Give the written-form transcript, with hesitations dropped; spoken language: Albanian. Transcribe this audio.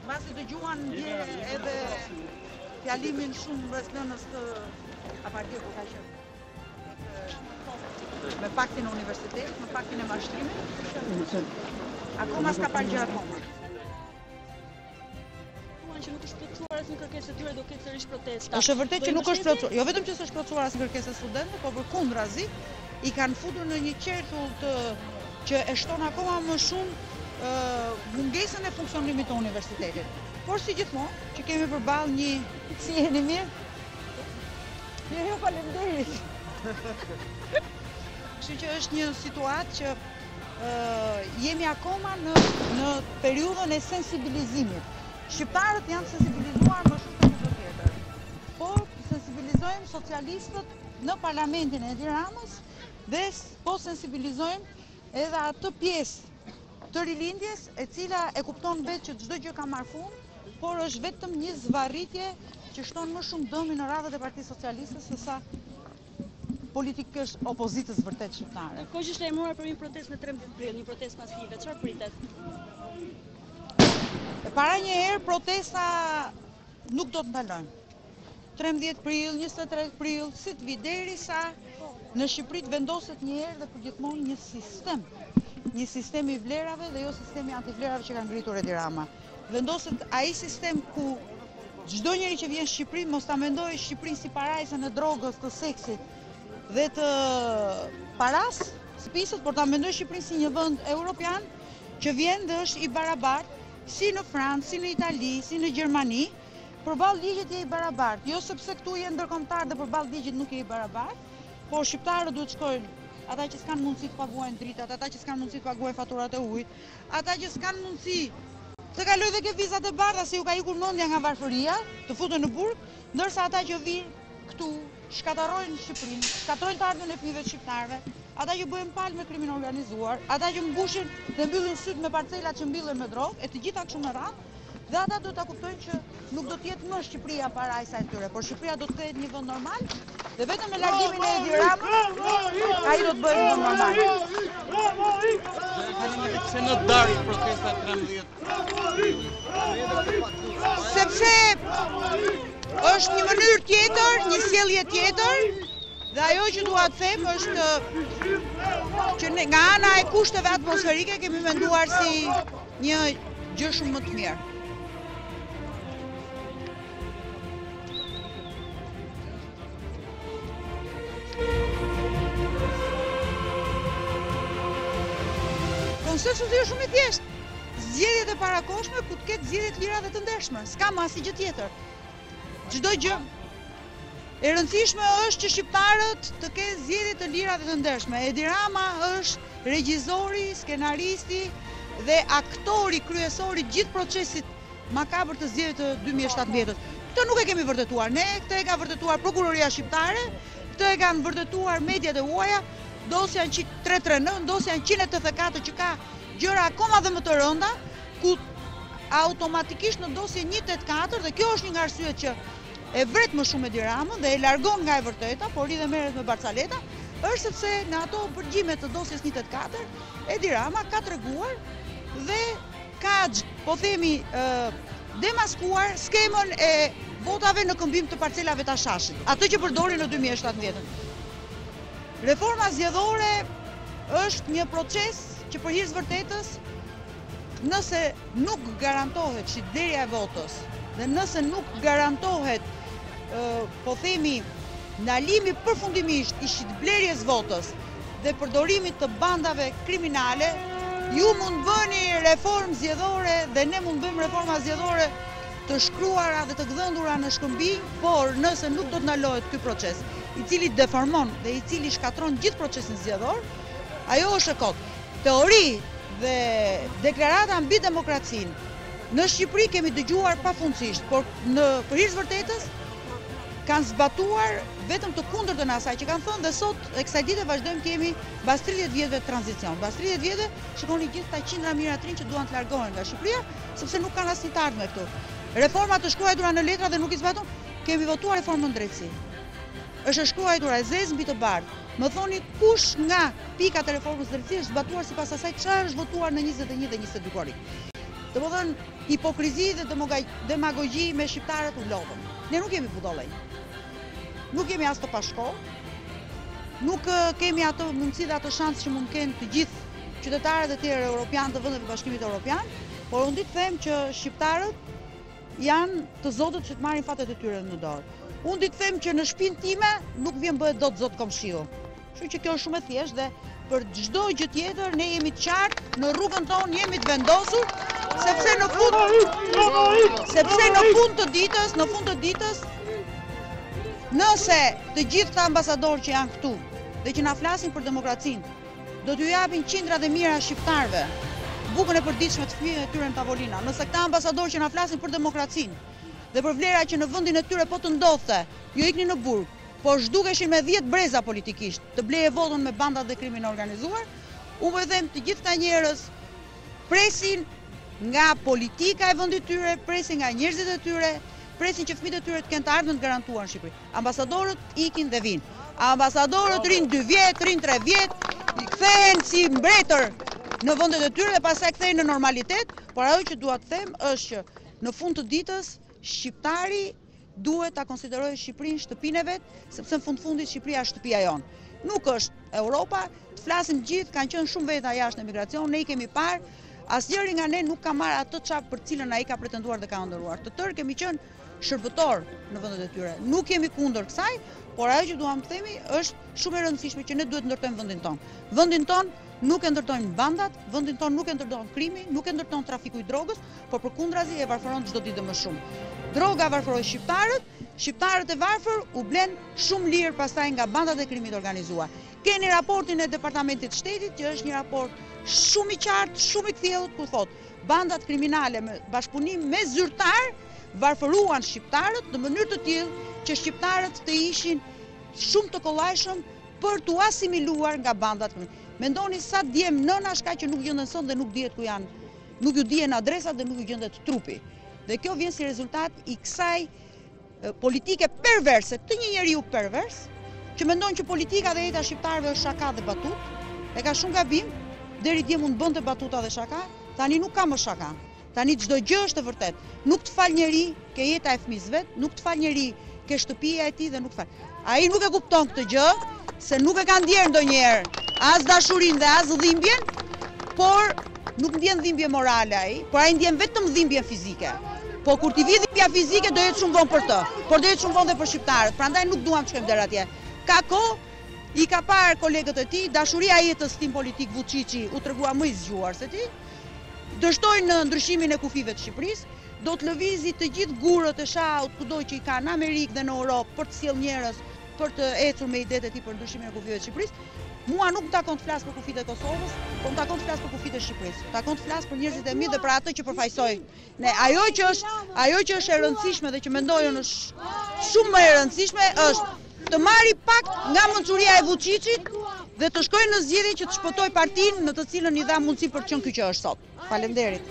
Masi dëgjuan dje edhe fjalimin shumë mbretënës të apartjet ku ka qenë. Me paktin e universitetit, me paktin e mashtrimit. Akoma s'ka parë gjë akoma. Që nuk është plotësuar asnjë kërkesë e tyre, do ketë sërish protesta. Është vërtet që nuk është plotësuar. Jo vetëm që s'është plotësuar asnjë kërkesë studentëve, por përkundrazi i kanë futur në një qertull që e shton akoma më shumë mungesën e funksionimit të universitetit. Por si gjithmonë, që kemi përballë një si jeni mirë? Jo, faleminderit. Kështu që është një situatë që jemi akoma në periudhën e sensibilizimit. Shqiptarët janë sensibilizuar më shumë se çdo tjetër. Por sensibilizojmë socialistët në parlamentin e Edi Ramës dhe po sensibilizojmë edhe atë pjesë të rilindjes e cila e kupton vetë që çdo gjë ka marrë fund, por është vetëm një zvarritje që shton më shumë dëmin në radhët e Partisë Socialiste se sa politikësh opozitës vërtet shqiptare. Ko që është lajmëruar për një protestë në 13 prill, një protestë masive, çfarë pritet? Para një herë protesta nuk do të ndalojnë. 13 prill, 23 prill, si të vi derisa në Shqipëri të vendoset një herë dhe përgjithmonë një sistem. Një sistem i vlerave dhe jo sistemi antivlerave që ka ngritur Edi Rama. Vendoset ai sistem ku çdo njeri që vjen në Shqipëri mos ta mendojë Shqipërinë si parajsën e drogës, të seksit dhe të paras, spisët, por ta mendojë Shqipërinë si një vend europian që vjen dhe është i barabartë si në Francë, si në Itali, si në Gjermani, përballë ligjit je i barabartë. Jo sepse këtu je ndërkombëtar dhe përballë ligjit nuk je i barabartë, por shqiptarët duhet shkojnë, ata që s'kanë mundësi të paguajnë dritat, ata që s'kanë mundësi të paguajnë faturat e ujit, ata që s'kanë mundësi të kalojnë dhe ke vizat e bardha se ju ka ikur mendja nga varfëria, të futen në burg, ndërsa ata që vinë këtu shkatarrojnë Shqipërinë, shkatrojnë të ardhmen e fëmijëve të shqiptarëve, ata që bëjnë palë me krimin organizuar, ata që mbushin dhe mbyllin syt me parcelat që mbillen me drogë, e të gjitha kështu me radhë, dhe ata do ta kuptojnë që nuk do të jetë më Shqipëria parajsa e tyre, por Shqipëria do të kthehet një vend normal, dhe vetëm me largimin e Edi Ramës, ai do të bëhet një vend normal. Pse në darkë protesta 13? Sepse është një mënyrë tjetër, një sjellje tjetër, dhe ajo që dua të them është që nga ana e kushteve atmosferike kemi menduar si një gjë shumë më të mirë. Konsensusi është shumë i thjeshtë. Zgjedhjet e parakohshme ku të ketë zgjedhje të lira dhe të ndershme. S'ka më asnjë gjë tjetër. Çdo gjë e rëndësishme është që shqiptarët të kenë zgjedhje të lira dhe të ndershme. Edi Rama është regjizori, skenaristi dhe aktori kryesori gjithë procesit makabër të zgjedhjeve të 2017-t. Këtë nuk e kemi vërtetuar ne, këtë e ka vërtetuar prokuroria shqiptare, këtë e kanë vërtetuar mediat e huaja, dosja 339, dosja 184 që ka gjëra akoma dhe më të rënda, ku automatikisht në dosje 184, dhe kjo është një nga arsyet që e vret më shumë Edi Ramën dhe e largon nga e vërteta, por lidhe merret me Barcaleta, është sepse në ato përgjime të dosjes 184, Edi Rama ka treguar dhe ka, po themi, demaskuar skemën e votave në këmbim të parcelave të Ashashit, atë që përdori në 2017. Reforma zgjedhore është një proces që për hir të vërtetës, nëse nuk garantohet shitblerja e votës dhe nëse nuk garantohet, po themi, ndalimi përfundimisht i shitblerjes votës dhe përdorimit të bandave kriminale, ju mund bëni reformë zgjedhore dhe ne mund bëjmë reforma zgjedhore të shkruara dhe të gdhëndura në shkëmbij, por nëse nuk do të ndalohet ky proces, i cili deformon dhe i cili shkatron gjithë procesin zgjedhor, ajo është e kotë. Teori dhe deklarata mbi demokracinë në Shqipëri kemi dëgjuar pafundësisht, por për hir të vërtetës kanë zbatuar vetëm të kundërtën asaj që kanë thënë, dhe sot e kësaj dite vazhdojmë kemi mbas 30 vjetëve tranzicion. Mbas 30 vjetëve shikoni gjithë ta qindra miratrin që duan të largohen nga Shqipëria, sepse nuk kanë asnjë të ardhmë këtu. Reforma të shkruara në letra dhe nuk i zbatun, kemi votuar reformën drejtësi. Është shkruar e zezë mbi të bardhë. Më thoni kush nga pikat e reformës drejtësisë është zbatuar sipas asaj çfarë është votuar në 21 dhe 22 korrik. Domethënë hipokrizi dhe demagogji me shqiptarët u lodhën. Ne nuk jemi budollëj. Nuk kemi as të pashkollë. Nuk kemi ato mundësi dhe ato shansë që mund kenë të gjithë qytetarët e tjerë europianë të vendeve të Bashkimit Evropian, por unë ditë them që shqiptarët janë të zotët që të marrin fatet e tyre në dorë. Unë ditë them që në shtëpinë time nuk vjen bëhet dot zot komshiu. Kështu që kjo është shumë e thjeshtë dhe për çdo gjë tjetër ne jemi të qartë, në rrugën tonë jemi të vendosur, sepse në fund të ditës, nëse të gjithë këta ambasadorë që janë këtu dhe që na flasin për demokracinë, do t'ju japin qindrat e mira shqiptarëve bukën e përditshme të fëmijëve e tyre në tavolina. Nëse këta ambasadorë që na flasin për demokracinë dhe për vlera që në vendin e tyre po të ndodhte, jo ikni në burg, por zhdukeshin me 10 breza politikisht, të bleje votën me bandat dhe krimin organizuar, unë po them të gjithë këta njerëz presin nga politika e vendit tyre, presin nga njerëzit e tyre, presin që fëmijët e tyre të kenë të ardhmen të garantuar në Shqipëri. Ambasadorët ikin dhe vinë. Ambasadorët rinë 2 vjet, rinë 3 vjet, kthehen si mbretër në vendet e tyre dhe pastaj kthehen në normalitet, por ajo që dua të them është që në fund të ditës shqiptari duhet ta konsiderojë Shqipërinë shtëpinë e vet, sepse në fundit Shqipëria është shtëpia jonë. Nuk është Europa, të flasim gjithë, kanë qenë shumë veta jashtë në emigracion, ne i kemi parë, asnjëri nga ne nuk ka marrë atë çap për cilën ai ka pretenduar dhe ka ëndërruar. Të tërë kemi qenë shërbëtor në vendet e tyre. Nuk jemi kundër kësaj, por ajo që duam të themi është shumë e rëndësishme që ne duhet ndërtojmë vendin tonë. Vendin tonë nuk e ndërtojnë bandat, vendin tonë nuk e ndërton krimi, nuk e ndërton trafiku i drogës, por përkundrazi e varfëron çdo ditë më shumë. Droga varfëroi shqiptarët e varfër u blen shumë lirë pastaj nga bandat e krimit organizuar. Keni raportin e Departamentit të Shtetit, që është një raport shumë i qartë, shumë i kthjellët, ku thotë bandat kriminale me bashkëpunim me zyrtar varfëruan shqiptarët në mënyrë të tillë që shqiptarët të ishin shumë të kollajshëm për t'u asimiluar nga bandat. Mendoni sa djem nënash ka që nuk gjenden sot dhe nuk dihet ku janë, nuk ju dihen adresat dhe nuk ju gjendet trupi. Dhe kjo vjen si rezultat i kësaj politike perverse, të një njeriu pervers, që mendon që politika dhe jeta shqiptarëve është shaka dhe batut, e ka shumë gabim, deri dje mund bënte batuta dhe shaka, tani nuk ka më shaka. Tani çdo gjë është e vërtet. Nuk të fal njeri ke jeta e fëmijës vet, nuk të fal njeri ke shtëpia e tij dhe nuk fal. Ai nuk e kupton këtë gjë, se nuk e ka ndjer ndonjëherë as dashurinë dhe as dhimbjen, por nuk ndjen dhimbje morale ai, por ai ndjen vetëm dhimbje fizike. Po kur t'i vi dhimbja fizike do jetë shumë vonë për të, por do jetë shumë vonë dhe për shqiptarët. Prandaj nuk duam të shkojmë deri atje. Ka kohë, i ka parë kolegët e tij, dashuria e jetës tim politik Vučići u tregua më i zgjuar se ti. Dështojnë në ndryshimin e kufive të Shqipërisë, do të lëvizi të gjithë gurët e shaut kudo që i ka në Amerikë dhe në Europë për të sjellë njerëz për të ecur me idetë e tij për ndryshimin e kufive të Shqipërisë. Mua nuk më takon të flas për kufit e Kosovës, por më takon të flas për kufit e Shqipërisë. Takon të flas për njerëzit e mi dhe për atë që përfaqësoj. Ne ajo që është e rëndësishme dhe që mendoj unë është shumë më e rëndësishme është të marri pak nga mençuria e Vučićit dhe të shkojë në zgjedhje që të shpëtoj partinë në të cilën i dha mundësi për të qenë ky që është sot. Faleminderit.